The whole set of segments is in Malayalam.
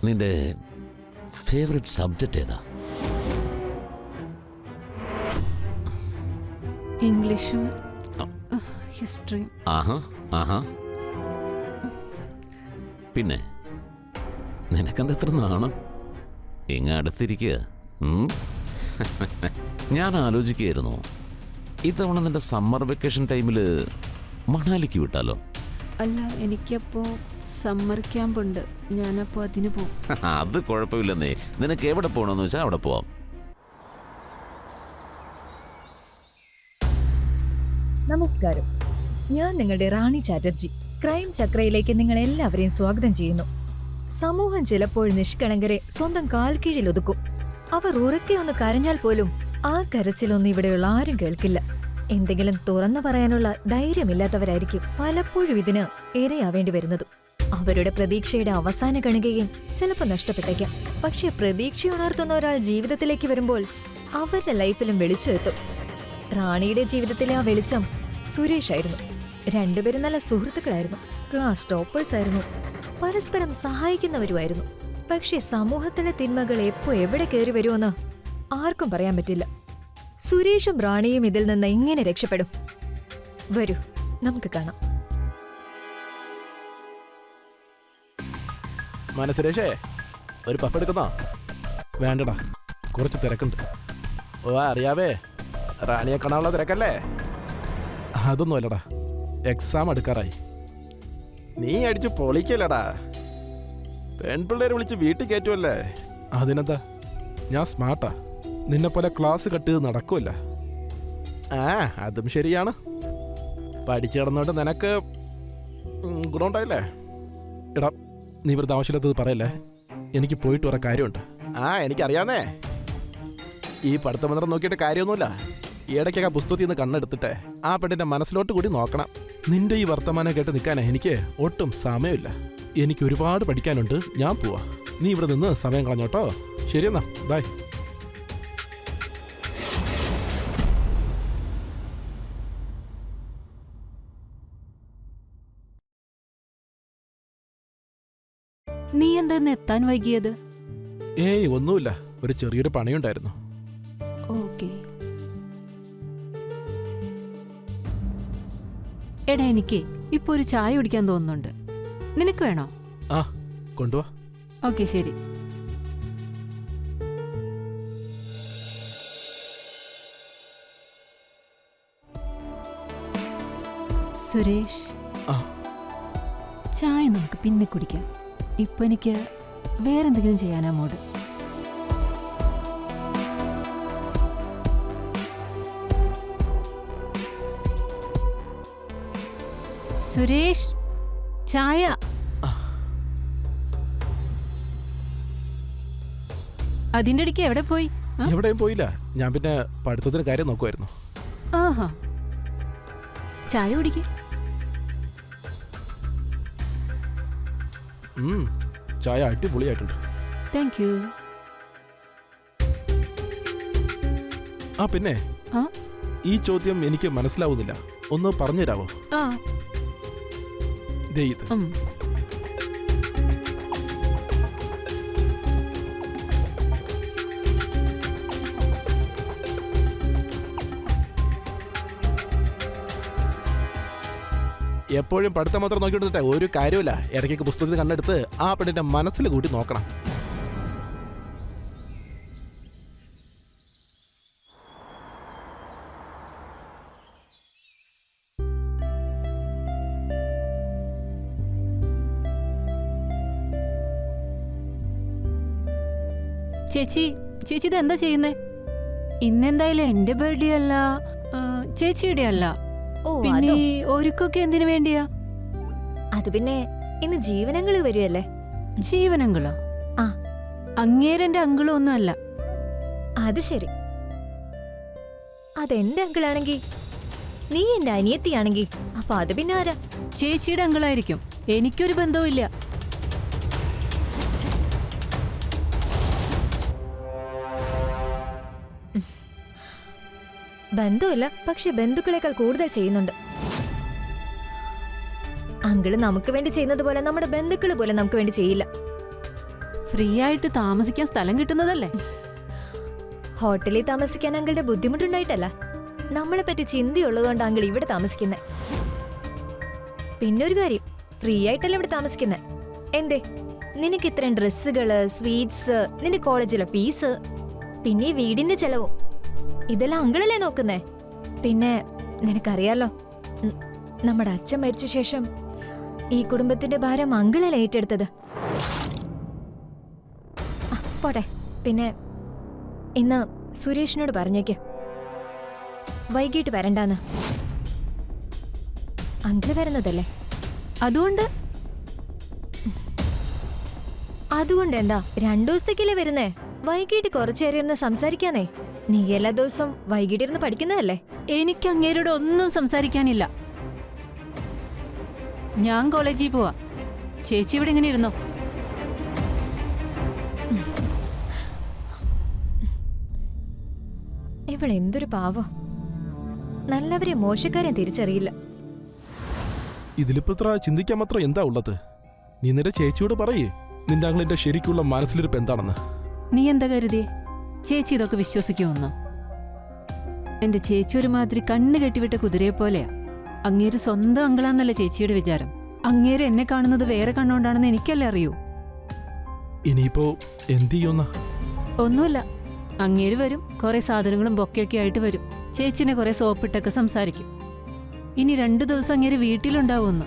നിന്റെ ഫേവറേറ്റ് സബ്ജക്റ്റ് ഏതാ? ഇംഗ്ലീഷും ഹിസ്റ്ററിയും. ആഹാ ആഹാ. പിന്നെ നിനക്കെന്താ എത്ര നാണം? ഇങ്ങ അടുത്തിരിക്കുക. ഞാൻ ആലോചിക്കുകയായിരുന്നു, ഇത്തവണ നിന്റെ സമ്മർ വെക്കേഷൻ ടൈമിൽ മണാലിക്ക് വിട്ടാലോ? അല്ല, എനിക്കപ്പോൾ സമ്മർ ക്യാമ്പ് ഉണ്ട്, ഞാനപ്പോൾ അതിന് പോകും. അത് കുഴപ്പമില്ലെന്നേ. നിനക്ക് എവിടെ പോകണമെന്ന് വെച്ചാൽ അവിടെ പോവാം. നമസ്കാരം, ഞാൻ നിങ്ങളുടെ റാണി ചാറ്റർജി. ക്രൈം ചക്രയിലേക്ക് നിങ്ങൾ എല്ലാവരെയും സ്വാഗതം ചെയ്യുന്നു. സമൂഹം ചിലപ്പോൾ നിഷ്കളങ്കരെ സ്വന്തം കാൽക്കീഴിൽ ഒതുക്കും. അവർ ഉറക്കെ ഒന്ന് കരഞ്ഞാൽ പോലും ആ കരച്ചിലൊന്നും ഇവിടെയുള്ള ആരും കേൾക്കില്ല. എന്തെങ്കിലും തുറന്നു പറയാനുള്ള ധൈര്യമില്ലാത്തവരായിരിക്കും പലപ്പോഴും ഇതിന് ഇരയാവേണ്ടി വരുന്നതും. അവരുടെ പ്രതീക്ഷയുടെ അവസാന കണികയും ചിലപ്പോൾ നഷ്ടപ്പെട്ടേക്കാം. പക്ഷെ പ്രതീക്ഷ ഉണർത്തുന്ന ഒരാൾ ജീവിതത്തിലേക്ക് വരുമ്പോൾ അവരുടെ ലൈഫിലും വെളിച്ചം എത്തും. റാണിയുടെ ജീവിതത്തിലെ ആ വെളിച്ചം സുരേഷ് ആയിരുന്നു. രണ്ടുപേരും നല്ല സുഹൃത്തുക്കളായിരുന്നു, ക്ലാസ് ടോപ്പേഴ്സ് ആയിരുന്നു, പരസ്പരം സഹായിക്കുന്നവരുമായിരുന്നു. പക്ഷെ സമൂഹത്തിലെ തിന്മകൾ എപ്പോ എവിടെ കയറി വരുമെന്ന് ആർക്കും പറയാൻ പറ്റില്ല. സുരേഷും റാണിയും ഇതിൽ നിന്ന് എങ്ങനെ രക്ഷപ്പെടും? വരൂ, നമുക്ക് കാണാം. മനസ്സുരേഷേ, ഒരു പഫ് എടുക്കുന്നോ? വേണ്ടടാ, കുറച്ച് തിരക്കുണ്ട്. ഓ അറിയാവേ, റാണിയെ കാണാനുള്ള തിരക്കല്ലേ? അതൊന്നും അല്ലടാ, എക്സാം എടുക്കാറായി. നീ അടിച്ച് പൊളിക്കല്ലടാ. പെൺപിള്ളേരെ വിളിച്ച് വീട്ടിൽ കയറ്റുമല്ലേ? അതിനെന്താ, ഞാൻ സ്മാർട്ടാ. നിന്നെപ്പോലെ ക്ലാസ് കട്ട് ചെയ്ത് നടക്കുമല്ല. ആ അതും ശരിയാണ്. പഠിച്ചു കിടന്നോണ്ട് നിനക്ക് ഗുണമുണ്ടായില്ലേ? എടാ, നീ വെറുതെ ആവശ്യമില്ലാത്തത് പറയല്ലേ. എനിക്ക് പോയിട്ട് വരാൻ കാര്യമുണ്ട്. ആ എനിക്കറിയാന്നേ. ഈ പഠിത്തം മന്ത്രം നോക്കിയിട്ട് കാര്യമൊന്നുമില്ല. ഇടയ്ക്കൊക്കെ പുസ്തകത്തിൽ നിന്ന് കണ്ണെടുത്തിട്ട് ആ പെണ്ണിന്റെ മനസ്സിലോട്ട് കൂടി നോക്കണം. നിന്റെ ഈ വർത്തമാനം കേട്ട് നിൽക്കാനേ എനിക്ക് ഒട്ടും സമയമില്ല. എനിക്ക് ഒരുപാട് പഠിക്കാനുണ്ട്. ഞാൻ പോവാ. നീ ഇവിടെ നിന്ന് സമയം കളഞ്ഞോട്ടോ. ശരിയെന്നാ, ബൈ. നീ എന്താ എത്താൻ വൈകിയത്? ഏയ് ഒന്നുമില്ല, ഒരു ചെറിയൊരു പണിയുണ്ടായിരുന്നു. ഓക്കെ. എടാ, എനിക്ക് ഇപ്പൊ ഒരു ചായ കുടിക്കാൻ തോന്നുന്നുണ്ട്. നിനക്ക് വേണോ? ആ കൊണ്ടുവാ. ഓക്കെ ശരി. സുരേഷ്, ചായ നമുക്ക് പിന്നെ കുടിക്കാം. ഇപ്പൊ എനിക്ക് വേറെന്തെങ്കിലും ചെയ്യാനാ മൂഡ്. സുരേഷ്, ചായ. അതിന്റെ ഇടയ്ക്ക് എവിടെ പോയി? എവിടെയും പോയില്ല, ഞാൻ പിന്നെ പഠിത്തത്തിന് കാര്യം നോക്കുമായിരുന്നു. ആഹാ, ചായ കുടിക്ക്. ചായ അടിപൊളിയായിട്ടുണ്ട്. Thank you. ആ പിന്നെ ഈ ചോദ്യം എനിക്ക് മനസ്സിലാവുന്നില്ല, ഒന്ന് പറഞ്ഞു തരാമോ? ദേ ഇത്. എപ്പോഴും പഠിത്തം മാത്രം നോക്കിയെടുത്തിട്ടെ ഒരു കാര്യമില്ല. ഇടയ്ക്കൊക്കെ പുസ്തകത്തിൽ കണ്ടെടുത്ത് ആ പെണ്ണിന്റെ മനസ്സിൽ കൂടി നോക്കണം. ചേച്ചി, ചേച്ചി ഇത് എന്താ ചെയ്യുന്നേ? ഇന്നെന്തായാലും എന്റെ ബർത്ത്ഡേ അല്ല, ചേച്ചിയുടെ അല്ല. പിന്നെ ഒരുക്കൊക്കെ എന്തിനു വേണ്ടിയാ? അത് പിന്നെ ഇന്ന് ജീവനങ്ങള് വരുമല്ലേ. ജീവനങ്ങളോ? ആ, അങ്ങേരെന്റെ അങ്കിളും ഒന്നും അല്ല. അത് ശരി. അതെന്റെ അങ്കിളാണെങ്കി, നീ എന്റെ അനിയത്തിയാണെങ്കി, അപ്പൊ അത് പിന്നെ ആരാ? ചേച്ചിയുടെ അങ്കിളായിരിക്കും. എനിക്കൊരു ബന്ധവും ഇല്ല. ബന്ധമില്ല, പക്ഷെ ബന്ധുക്കളെക്കാൾ കൂടുതൽ ചെയ്യുന്നുണ്ട്. അങ്കിള് നമുക്ക് വേണ്ടി ചെയ്യുന്നത് പോലെ നമ്മുടെ ബന്ധുക്കള് പോലെ നമുക്ക് വേണ്ടി ചെയ്യില്ല. ഫ്രീ ആയിട്ട് താമസിക്കാൻ സ്ഥലം കിട്ടുന്നതല്ലേ? ഹോട്ടലിൽ താമസിക്കാൻ അങ്കിളുടെ ബുദ്ധിമുട്ടുണ്ടായിട്ടല്ല, നമ്മളെ പറ്റി ചിന്തയുള്ളതുകൊണ്ട് അങ്കിൾ ഇവിടെ താമസിക്കുന്നത്. പിന്നെ ഒരു കാര്യം, ഫ്രീ ആയിട്ടല്ല ഇവിടെ താമസിക്കുന്നത്. എന്തേ, നിനക്ക് ഇത്രയും ഡ്രസ്സുകള്, സ്വീറ്റ്സ്, നിന്റെ കോളേജിലെ ഫീസ്, പിന്നെ ഈ വീടിന്റെ ചെലവും ഇതെല്ലാം അങ്കിളല്ലേ നോക്കുന്നേ. പിന്നെ നിനക്കറിയാലോ, നമ്മുടെ അച്ഛൻ മരിച്ച ശേഷം ഈ കുടുംബത്തിന്റെ ഭാരം അങ്കിളല്ലേ ഏറ്റെടുത്തത്. പോട്ടെ, പിന്നെ ഇന്ന് സുരേഷിനോട് പറഞ്ഞേക്ക് വൈകിട്ട് വരണ്ടാന്ന്. അങ്കിള് വരുന്നതല്ലേ. അതുകൊണ്ട് എന്താ, 2 ദിവസത്തേക്കല്ലേ വരുന്നേ? വൈകിട്ട് കുറച്ചേറെ ഇരുന്ന് സംസാരിക്കാനേ. നീ എല്ലാ ദിവസവും വൈകിട്ട് ഇരുന്ന് പഠിക്കുന്നതല്ലേ. എനിക്ക് അങ്ങേരോട് ഒന്നും സംസാരിക്കാനില്ല. ഞാൻ കോളേജിൽ പോവാ. ചേച്ചി ഇവിടെ ഇങ്ങനെ ഇരുന്നോ. ഇവളെന്തൊരു പാവം, നല്ലവരെ മോശക്കാരെ തിരിച്ചറിയില്ല. ഇതിലിപ്പോ ഇത്ര ചിന്തിക്കാൻ മാത്രം എന്താ ഉള്ളത്? നീ നിന്റെ ചേച്ചിയോട് പറയേ നിന്റെ അങ്കിളിന്റെ ശരിക്കുള്ള മനസ്സിലിരിപ്പ് എന്താണെന്ന്. നീ എന്താ കരുതിയേ ചേച്ചി ഇതൊക്കെ വിശ്വസിക്കുമെന്നോ? എന്റെ ചേച്ചി ഒരുമാതിരി കണ്ണ് കെട്ടിവിട്ട കുതിരയെ പോലെയാ. അങ്ങേര് സ്വന്തം അങ്കിളാന്നല്ലേ ചേച്ചിയുടെ വിചാരം. അങ്ങേര് എന്നെ കാണുന്നത് വേറെ കണ്ണുകൊണ്ടാണെന്ന് എനിക്കല്ലേ അറിയൂ. ഇനിയിപ്പോ എന്ത് ചെയ്യുന്ന? ഒന്നുമില്ല, അങ്ങേര് വരും, കുറെ സാധനങ്ങളും ബൊക്കെയൊക്കെ ആയിട്ട് വരും. ചേച്ചിനെ കുറെ സോപ്പിട്ടൊക്കെ സംസാരിക്കും. ഇനി 2 ദിവസം അങ്ങേര് വീട്ടിലുണ്ടാവുമെന്ന്.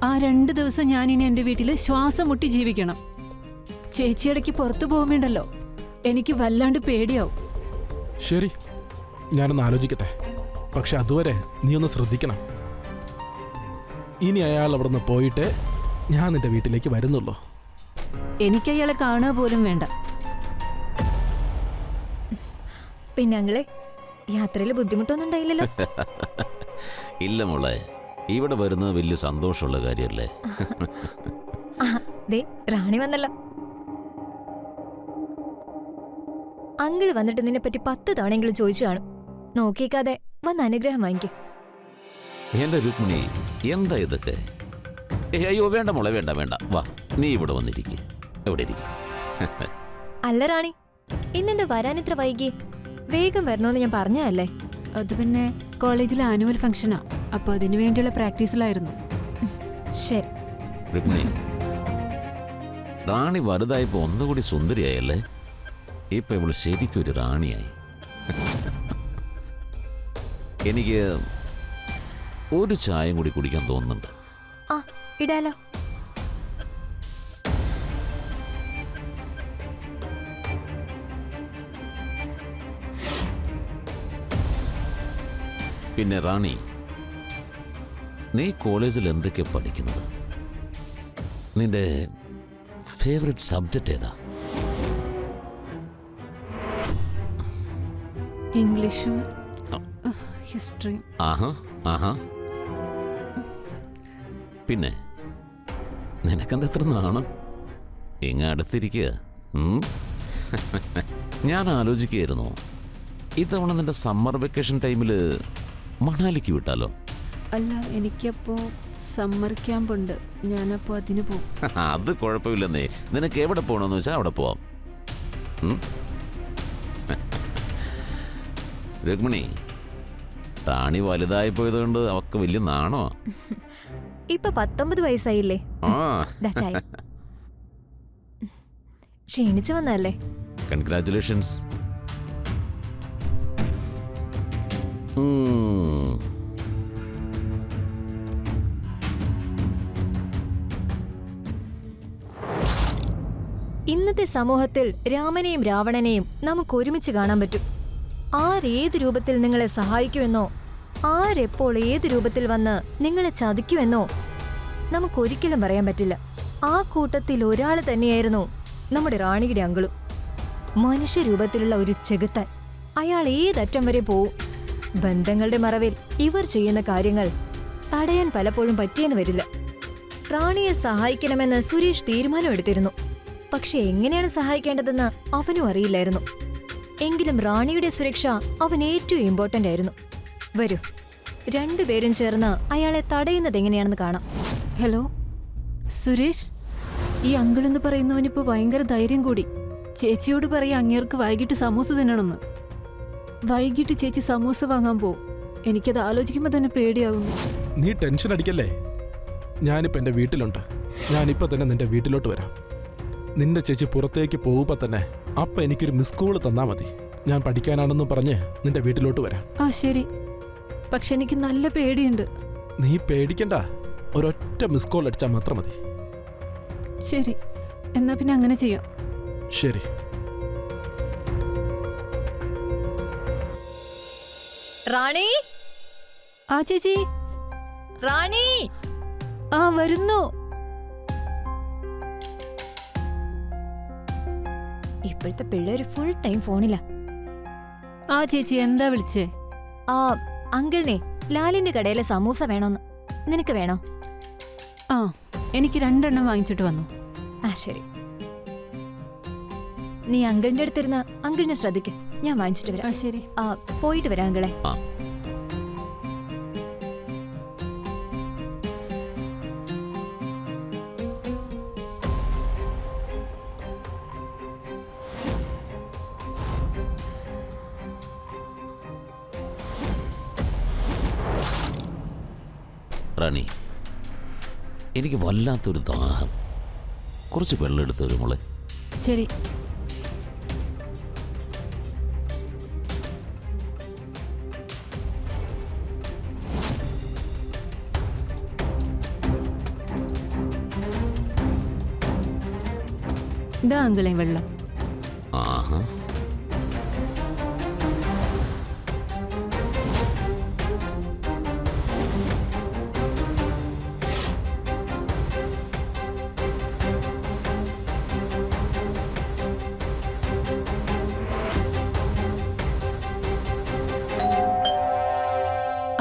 ആ 2 ദിവസം ഞാനിനി എന്റെ വീട്ടിൽ ശ്വാസം മുട്ടി ജീവിക്കണം. ചേച്ചിയിടയ്ക്ക് പുറത്തു പോകുമ്പോണ്ടല്ലോ എനിക്ക് വല്ലാണ്ട് പേടിയാവും. ശരി, ഞാനൊന്ന് ആലോചിക്കട്ടെ. പക്ഷെ അതുവരെ നീ ഒന്ന് ശ്രദ്ധിക്കണം. ഇനി അയാൾ അവിടെ നിന്ന് പോയിട്ട് ഞാൻ നിന്റെ വീട്ടിലേക്ക് വരുന്നുള്ളൂ. എനിക്ക് അയാളെ കാണുക പോലും വേണ്ട. പിന്നെ അങ്കിളെ, യാത്രയിൽ ബുദ്ധിമുട്ടൊന്നും ഉണ്ടായില്ലല്ലോ? ഇല്ല മോളെ, ഇവിടെ വരുന്നത് വലിയ സന്തോഷമുള്ള കാര്യമല്ലേ. ദേ റാണി വന്നല്ലോ. അങ്കിള് വന്നിട്ട് നിന്നെ പറ്റി 10 തവണയെങ്കിലും ചോദിച്ചു കാണും. നോക്കിക്കാതെ വന്ന് അനുഗ്രഹം വാങ്ങിക്കും. എന്റെ രുക്മിണി, എന്താ ഇതൊക്കെ? അയ്യോ വേണ്ട മോളെ, വേണ്ട വേണ്ട, വാ നീ ഇവിടെ വന്നിരിക്കെ. എവിടെ ഇരിക്കും? അല്ല റാണി, ഇന്നെന്താ വരാൻ ഇത്ര വൈകി? വേഗം വരണോന്ന് ഞാൻ പറഞ്ഞതല്ലേ. അത് പിന്നെ കോളേജിലെ ആനുവൽ ഫംഗ്ഷനാ, അപ്പൊ അതിനു വേണ്ടിയുള്ള പ്രാക്ടീസിലായിരുന്നു. ശരി. രുക്മിണി, റാണി വലുതായപ്പോ ഒന്നുകൂടി സുന്ദരിയായല്ലേ. ഇപ്പൊ ഇവള് ശരിക്കും ഒരു റാണിയായി. എനിക്ക് ഒരു ചായയും കൂടി കുടിക്കാൻ തോന്നുന്നുണ്ട്. ആ ഇടാലോ. പിന്നെ റാണി, നീ കോളേജിൽ എന്തൊക്കെയാ പഠിക്കുന്നത്? നിന്റെ ഫേവറേറ്റ് സബ്ജക്റ്റ് ഏതാ? ഇംഗ്ലീഷും ഹിസ്റ്ററിയും. ആഹാ ആഹാ. പിന്നെ നിനക്കെന്താ എത്ര നാണം? ഇങ്ങ അടുത്തിരിക്കുക. ഞാൻ ആലോചിക്കുകയായിരുന്നു, ഇത്തവണ നിന്റെ സമ്മർ വെക്കേഷൻ ടൈമിൽ മണാലിക്ക് വിട്ടാലോ? അല്ല, എനിക്കപ്പോ സമ്മർ ക്യാമ്പ് ഉണ്ട്, ഞാനപ്പോ അതിന് പോകും. അത് കുഴപ്പമില്ലെന്നേ. നിനക്ക് എവിടെ പോകണമെന്ന് വെച്ചാൽ അവിടെ പോവാം. രുക്മിണി, റാണി വലുതായി പോയതുകൊണ്ട് അവക്ക് വലിയ നാണോ? ഇപ്പൊ 19 വയസ്സായില്ലേ? ദാ ചായ. ക്ഷീണിച്ചു വന്നല്ലേ? കൺഗ്രാറ്റുലേഷൻസ്. ഇന്നത്തെ സമൂഹത്തിൽ രാമനെയും രാവണനെയും നമുക്ക് ഒരുമിച്ച് കാണാൻ പറ്റും. ആരേത് രൂപത്തിൽ നിങ്ങളെ സഹായിക്കുമെന്നോ ആരെപ്പോൾ ഏത് രൂപത്തിൽ വന്ന് നിങ്ങളെ ചതിക്കുമെന്നോ നമുക്കൊരിക്കലും പറയാൻ പറ്റില്ല. ആ കൂട്ടത്തിൽ ഒരാൾ തന്നെയായിരുന്നു നമ്മുടെ റാണിയുടെ അങ്കിളും. മനുഷ്യരൂപത്തിലുള്ള ഒരു ചെകുത്താൻ. അയാൾ ഏതറ്റം വരെ പോവും. ബന്ധങ്ങളുടെ മറവിൽ ഇവർ ചെയ്യുന്ന കാര്യങ്ങൾ തടയാൻ പലപ്പോഴും പറ്റിയെന്ന് വരില്ല. റാണിയെ സഹായിക്കണമെന്ന് സുരേഷ് തീരുമാനമെടുത്തിരുന്നു. പക്ഷെ എങ്ങനെയാണ് സഹായിക്കേണ്ടതെന്ന് അവനും അറിയില്ലായിരുന്നു. എങ്കിലും റാണിയുടെ സുരക്ഷ അവൻ ഏറ്റവും ഇമ്പോർട്ടന്റ് ആയിരുന്നു. വരൂ, 2 പേരും ചേർന്ന് അയാളെ തടയുന്നത് എങ്ങനെയാണെന്ന് കാണാം. ഹലോ സുരേഷ്, ഈ അങ്കിൾ എന്ന് പറയുന്നവനിപ്പോ ഭയങ്കര ധൈര്യം കൂടി. ചേച്ചിയോട് പറയാ അങ്ങേർക്ക് വൈകിട്ട് സമൂസ തിന്നണമെന്ന്. വൈകിട്ട് ചേച്ചി സമൂസ വാങ്ങാൻ പോവും. എനിക്കത് ആലോചിക്കുമ്പോ തന്നെ പേടിയാകുന്നു. നീ ടെൻഷൻ അടിക്കല്ലേ. ഞാനിപ്പോൾ എൻ്റെ വീട്ടിലുണ്ട്. ഞാനിപ്പോൾ തന്നെ നിന്റെ വീട്ടിലോട്ട് വരാം. നിന്റെ ചേച്ചി പുറത്തേക്ക് പോകുമ്പോൾ തന്നെ അപ്പം എനിക്കൊരു മിസ് കോൾ തന്നാൽ മതി. ഞാൻ പഠിക്കാനാണെന്ന് പറഞ്ഞ് നിന്റെ വീട്ടിലോട്ട് വരാം. ആ ശരി. പക്ഷെ എനിക്ക് നല്ല പേടിയുണ്ട്. നീ പേടിക്കണ്ട. ഒരൊറ്റ മിസ് കോൾ അടിച്ചാൽ മാത്രം മതി. ശരി, എന്നാ പിന്നെ അങ്ങനെ ചെയ്യാം. ശരി. റാണി, ആ ചേച്ചി. റാണി, ആ വരുന്നു. ഇപ്പോഴത്തെ പിള്ളേര് ഫുൾ ടൈം ഫോണിലാ. ആ ചേച്ചി എന്താ വിളിച്ചേ? ആ അങ്കിളിനെ ലാലിന്റെ കടയിലെ സമൂസ വേണോന്ന്. നിനക്ക് വേണോ? ആ, എനിക്ക് 2 എണ്ണം വാങ്ങിച്ചിട്ട് വന്നു. ആ ശരി. നീ അങ്കിളിന്റെ അടുത്തിരുന്ന് അങ്കിളിനെ ശ്രദ്ധിക്ക്. ഞാൻ വാങ്ങിച്ചിട്ട് ആ വരാം. ശരി. ആ പോയിട്ട് വരാം അങ്കിളെ. ആ റാണി, എനിക്ക് വല്ലാത്തൊരു ദാഹം. കുറച്ച് വെള്ളം എടുത്ത് തരും മോളെ. ശരി. ഇതാ അങ്കിളെ വെള്ളം. ആഹാ,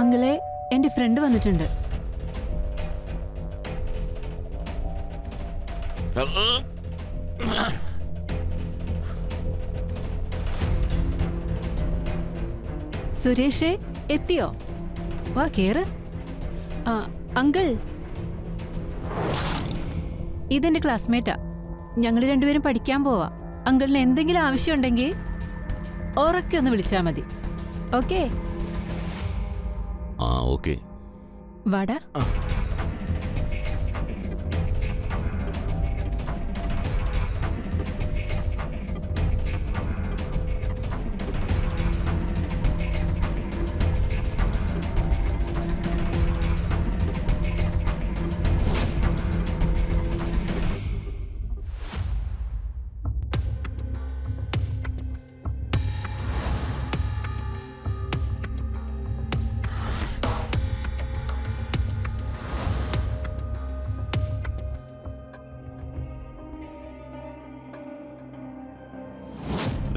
അങ്കിളെ, എന്റെ ഫ്രണ്ട് വന്നിട്ടുണ്ട്. സുരേഷേ, എത്തിയോ? വാ കേറ്. ആ അങ്കിൾ, ഇതെന്റെ ക്ലാസ്മേറ്റാ. ഞങ്ങൾ രണ്ടുപേരും പഠിക്കാൻ പോവാ. അങ്കിളിന് എന്തെങ്കിലും ആവശ്യമുണ്ടെങ്കിൽ ഉറക്കെ ഒന്ന് വിളിച്ചാ മതി. ഓക്കേ? ആ ഓക്കെ. വാടാ.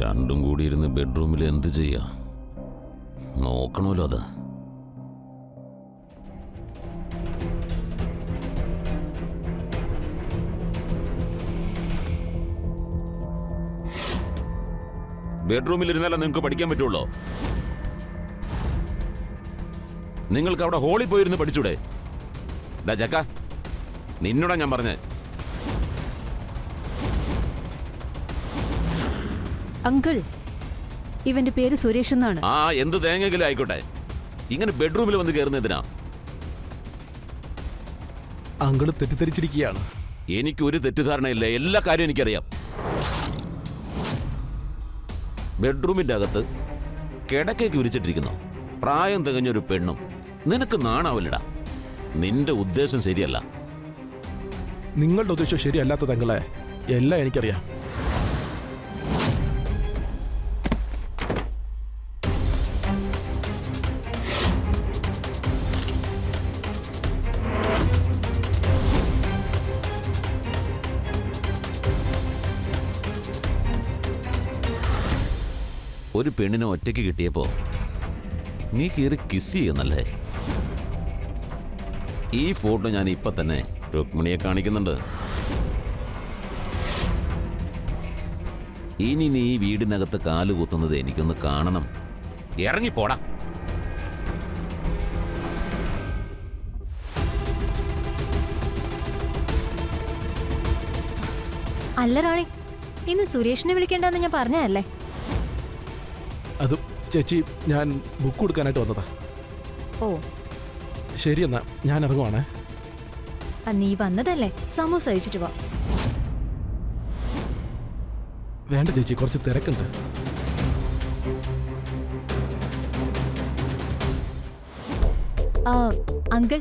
രണ്ടും കൂടി ഇരുന്ന് ബെഡ്റൂമിൽ എന്ത് ചെയ്യാ? നോക്കണമല്ലോ അത്. ബെഡ്റൂമിൽ ഇരുന്നാലേ നിങ്ങൾക്ക് പഠിക്കാൻ പറ്റുള്ളൂ. നിങ്ങൾക്ക് അവിടെ ഹോളിൽ പോയിരുന്ന് പഠിച്ചൂടെ? ഡാ ചക്ക, നിന്നോടാ ഞാൻ പറഞ്ഞേ. അങ്കിൾ, ഇവന്റെ പേര് സുരേഷ് എന്നാണ്. ആ എന്ത് തേങ്ങെങ്കിലും ആയിക്കോട്ടെ, ഇങ്ങനെ ബെഡ്റൂമിൽ വന്ന് കയറുന്നതിനാ? അങ്കിള് തെറ്റിദ്ധരിച്ചിരിക്കുകയാണ്. എനിക്കൊരു തെറ്റിദ്ധാരണയില്ല, എല്ലാ കാര്യവും എനിക്കറിയാം. ബെഡ്റൂമിന്റെ അകത്ത് കിടക്കേക്ക് വിരിച്ചിട്ടിരിക്കുന്നു പ്രായം തികഞ്ഞൊരു പെണ്ണും. നിനക്ക് നാണാവില്ലടാ. നിന്റെ ഉദ്ദേശം ശരിയല്ല. നിങ്ങളുടെ ഉദ്ദേശം ശരിയല്ലാത്തത് അങ്കിളെ, എല്ലാം എനിക്കറിയാം. ഒരു പെണ്ണിനെ ഒറ്റയ്ക്ക് കിട്ടിയപ്പോ നീ കയറി കിസ് ചെയ്യുന്നല്ലേ? ഈ ഫോട്ടോ ഞാൻ ഇപ്പൊ തന്നെ രുക്മിണിയെ കാണിക്കുന്നുണ്ട്. ഇനി നീ ഈ വീടിനകത്ത് കാലുകുത്തുന്നത് എനിക്കൊന്ന് കാണണം. ഇറങ്ങിപ്പോടാ. അല്ല റാണി, ഇന്ന് സുരേഷിനെ വിളിക്കേണ്ടെന്ന് ഞാൻ പറഞ്ഞതല്ലേ? അത് ചേച്ചി, ഞാൻ ബുക്ക് കൊടുക്കാനായിട്ട് വന്നതാ. ഓ, ശരി എന്നാ ഞാൻ ഇറങ്ങുവാണേ. നീ വന്നതല്ലേ, സമൂസ കഴിച്ചിട്ട് പോ. വേണ്ട ചേച്ചി, കുറച്ച് തിരക്കുണ്ട്. അങ്കിൾ,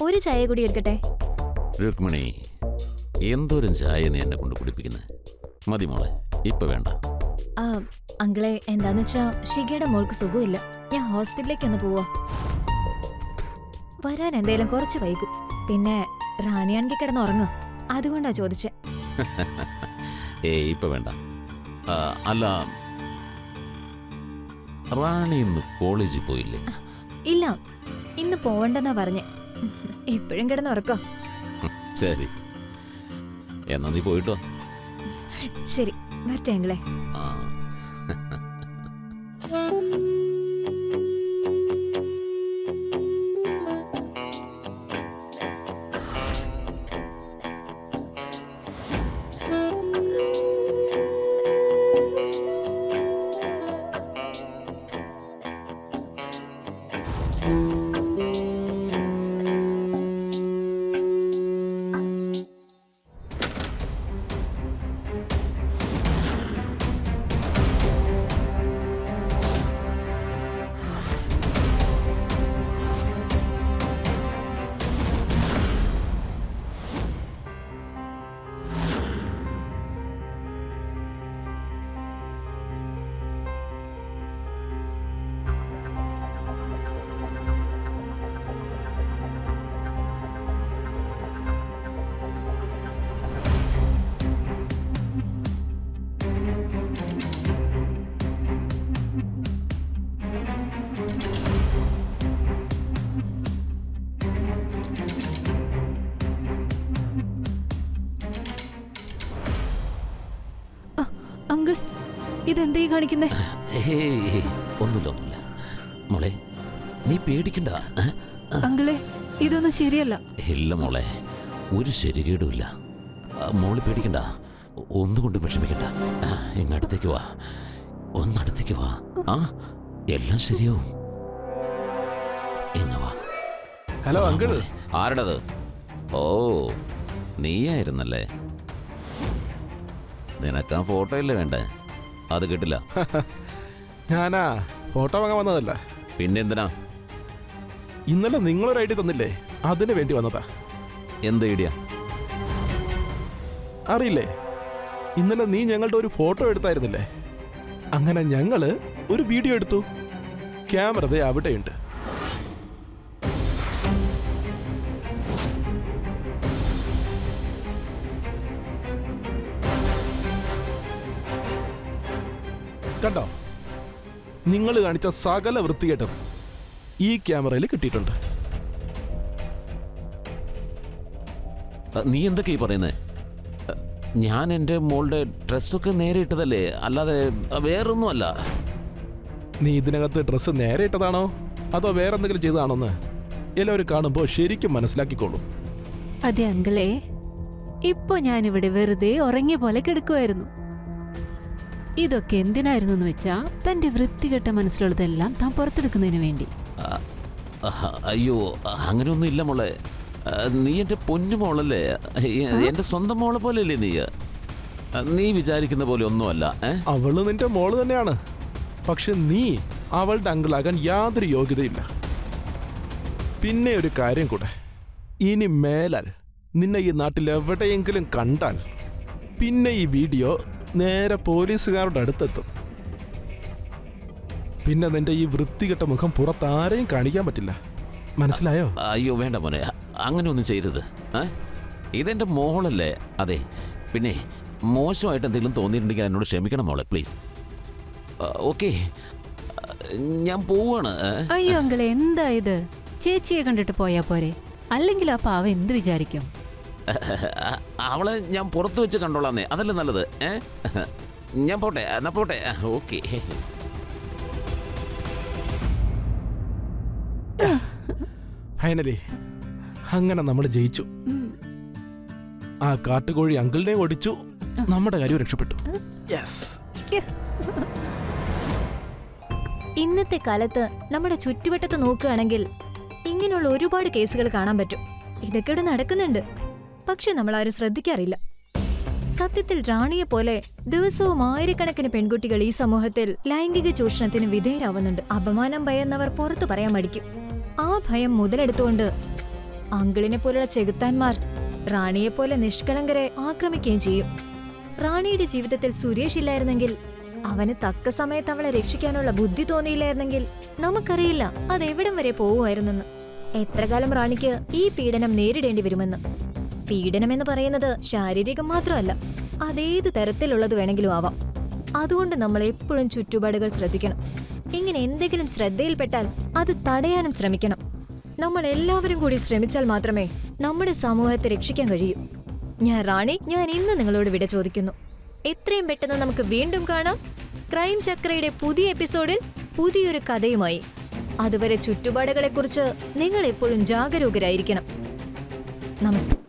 ഒരു ചായ കൂടി എടുക്കട്ടെ? രുക്മിണി, എന്തോരം ചായ നീ എന്നെ കൊണ്ട് കുടിപ്പിക്കുന്നത്? മതി മോളെ, ഇപ്പൊ വേണ്ട. അങ്കിളെ, എന്താന്ന് വെച്ചാ ഷിഗയുടെ മോൾക്ക് സുഖമില്ല. ഞാൻ ഹോസ്പിറ്റലിലേക്ക് ഒന്ന് പോവാ. വരാൻ എന്തായാലും കുറച്ച് വൈകും. പിന്നെ റാണിയാണെങ്കിൽ കിടന്നുറങ്ങുക, അതുകൊണ്ടാ ചോദിച്ചേ. ഇപ്പൊ വേണ്ട. അല്ല, റാണി ഇന്ന് കോളേജിൽ പോയില്ലേ? ഇല്ല, ഇന്ന് പോവണ്ടെന്നാ പറഞ്ഞേ. എപ്പോഴും കിടന്നുറക്കോ? ശരി, എന്നാ നീ പോയിട്ടോ. ശരി, വരട്ടെ അങ്കിളെ. ആ അങ്കിൾ, ഇതെന്തീ കാണിക്കുന്നേ? ഒന്നുമില്ല, ഒന്നുമില്ല മോളെ, നീ പേടിക്കണ്ട. അങ്കിളെ, ഇതൊന്നും ശരിയല്ല. ഇല്ല മോളെ, ഒരു ശരികേടുമില്ല. മോള് പേടിക്കണ്ട, ഒന്നുകൊണ്ടും വിഷമിക്കണ്ട. ഇങ്ങടുത്തേക്ക് വാ, ഒന്നടുത്തേക്ക് വാ. എല്ലാം ശരിയാവും. ഇങ്ങ വാ. Hello uncle. ആരുടേത്? ഓ, നീയായിരുന്നല്ലേ. നിനക്കാ ഫോട്ടോ ഇല്ലേ വേണ്ടേ? അത് കിട്ടില്ല. ഞാനാ ഫോട്ടോ വാങ്ങാൻ വന്നതല്ല. പിന്നെന്തിനാ? ഇന്നലെ നിങ്ങളൊരു ഐഡിയ തന്നില്ലേ, അതിന് വേണ്ടി വന്നതാ. എന്ത് ഐഡിയ? അറിയില്ലേ, ഇന്നലെ നീ ഞങ്ങളുടെ ഒരു ഫോട്ടോ എടുത്തായിരുന്നില്ലേ? അങ്ങനെ ഞങ്ങള് ഒരു വീഡിയോ എടുത്തു. ക്യാമറ ദേ അവിടെയുണ്ട്. കണ്ടോ? നിങ്ങൾ കാണിച്ച സകല വൃത്തികേട്ടും ഈ ക്യാമറയിൽ കിട്ടിയിട്ടുണ്ട്. നീ എന്തൊക്കെയാ പറയുന്നേ? ഞാൻ എൻ്റെ മോളുടെ ഡ്രസ്സൊക്കെ നേരെ ഇട്ടതല്ലേ, അല്ലാതെ വേറൊന്നും അല്ല. നീ ഇതിനകത്ത് ഡ്രസ്സ് നേരെ ഇട്ടതാണോ അതോ വേറെന്തെങ്കിലും ചെയ്തതാണോന്ന് എല്ലാവരും കാണുമ്പോൾ ശരിക്കും മനസ്സിലാക്കിക്കോളും. അതെ അങ്കിളെ, ഇപ്പൊ ഞാനിവിടെ വെറുതെ ഉറങ്ങിയ പോലെ കിടക്കുമായിരുന്നു. ഇതൊക്കെ എന്തിനായിരുന്നു എന്ന് വെച്ചാ തന്റെ വൃത്തികെട്ട മനസ്സിലുള്ളതെല്ലാം താൻ പുറത്തെടുക്കുന്നതിന് വേണ്ടി. അയ്യോ, അങ്ങനെയൊന്നും ഇല്ല മോളെ. നീ എൻ്റെ പൊന്നു മോളല്ലേ, എൻ്റെ സ്വന്തം മോളെ പോലെയല്ലേ നീ. നീ വിചാരിക്കുന്ന പോലെ ഒന്നുമല്ല. അവള് നിന്റെ മോള് തന്നെയാണ്, പക്ഷെ നീ അവളുടെ അങ്കിളാകാൻ യാതൊരു യോഗ്യതയില്ല. പിന്നെ ഒരു കാര്യം കൂടെ, ഇനി മേലാൽ നിന്നെ ഈ നാട്ടിൽ എവിടെയെങ്കിലും കണ്ടാൽ പിന്നെ ഈ വീഡിയോ നേരെ പോലീസുകാരുടെ അടുത്തെത്തും. പിന്നെ നിന്റെ ഈ വൃത്തികെട്ട മുഖം പുറത്താരെയും കാണിക്കാൻ പറ്റില്ല. മനസ്സിലായോ? അയ്യോ വേണ്ട മോനെ, അങ്ങനെ ഒന്നും ചെയ്തത്. ഇതെൻ്റെ മോളല്ലേ. അതെ, പിന്നെ മോശമായിട്ട് എന്തെങ്കിലും തോന്നിയിട്ടുണ്ടെങ്കിൽ എന്നോട് ക്ഷമിക്കണം മോളെ, പ്ലീസ്. ഓക്കെ, ഞാൻ പോവാണ്. അയ്യോ അങ്കിളെ, എന്താ ഇത്? ചേച്ചിയെ കണ്ടിട്ട് പോയാ പോരെ? അല്ലെങ്കിൽ ആ പാവ എന്ത് വിചാരിക്കും? അവളെ ഞാൻ പുറത്ത് വെച്ച് കണ്ടോളാന്നേ, അതല്ലേ നല്ലത്. ഞാൻ പോട്ടെ, എന്നാ പോട്ടെ. ഓക്കെ. ഫൈനലി അങ്ങനെ നമ്മൾ ജയിച്ചു. ആ കാട്ടുകോഴി അങ്കിളിനെയും ഓടിച്ചു, നമ്മുടെ കാര്യം രക്ഷപ്പെട്ടു. യെസ്. ഇന്നത്തെ കാലത്ത് നമ്മുടെ ചുറ്റുവട്ടത്ത് നോക്കുകയാണെങ്കിൽ ഇങ്ങനെയുള്ള ഒരുപാട് കേസുകൾ കാണാൻ പറ്റും. ഇതൊക്കെ ഇവിടെ നടക്കുന്നുണ്ട്, പക്ഷെ നമ്മൾ ആരും ശ്രദ്ധിക്കാറില്ല. സത്യത്തിൽ റാണിയെ പോലെ ദിവസവും ആയിരക്കണക്കിന് പെൺകുട്ടികൾ ഈ സമൂഹത്തിൽ ലൈംഗിക ചൂഷണത്തിന് വിധേയരാവുന്നുണ്ട്. അപമാനം ഭയന്നവർ പുറത്തു പറയാൻ മടിക്കും. ആ ഭയം മുതലെടുത്തുകൊണ്ട് അങ്കിളിനെ പോലുള്ള ചെകുത്താന്മാർ റാണിയെപ്പോലെ നിഷ്കളങ്കരെ ആക്രമിക്കുകയും ചെയ്യും. റാണിയുടെ ജീവിതത്തിൽ സുരേഷ് ഇല്ലായിരുന്നെങ്കിൽ, അവന് തക്ക സമയത്ത് അവളെ രക്ഷിക്കാനുള്ള ബുദ്ധി തോന്നിയില്ലായിരുന്നെങ്കിൽ നമുക്കറിയില്ല അതെവിടം വരെ പോവുമായിരുന്നെന്ന്. എത്ര കാലം റാണിക്ക് ഈ പീഡനം നേരിടേണ്ടി വരുമെന്ന്. പീഡനം എന്ന് പറയുന്നത് ശാരീരികം മാത്രമല്ല, അതേത് തരത്തിലുള്ളത് വേണമെങ്കിലും ആവാം. അതുകൊണ്ട് നമ്മൾ എപ്പോഴും ചുറ്റുപാടുകൾ ശ്രദ്ധിക്കണം. ഇങ്ങനെ എന്തെങ്കിലും ശ്രദ്ധയിൽപ്പെട്ടാൽ അത് തടയാനും ശ്രമിക്കണം. നമ്മൾ എല്ലാവരും കൂടി ശ്രമിച്ചാൽ മാത്രമേ നമ്മുടെ സമൂഹത്തെ രക്ഷിക്കാൻ കഴിയൂ. ഞാൻ റാണി, ഞാൻ ഇന്ന് നിങ്ങളോട് വിട ചോദിക്കുന്നു. എത്രയും പെട്ടെന്ന് നമുക്ക് വീണ്ടും കാണാം ക്രൈം ചക്രയുടെ പുതിയ എപ്പിസോഡിൽ പുതിയൊരു കഥയുമായി. അതുവരെ ചുറ്റുപാടുകളെക്കുറിച്ച് നിങ്ങൾ എപ്പോഴും ജാഗരൂകരായിരിക്കണം. നമസ്കാരം.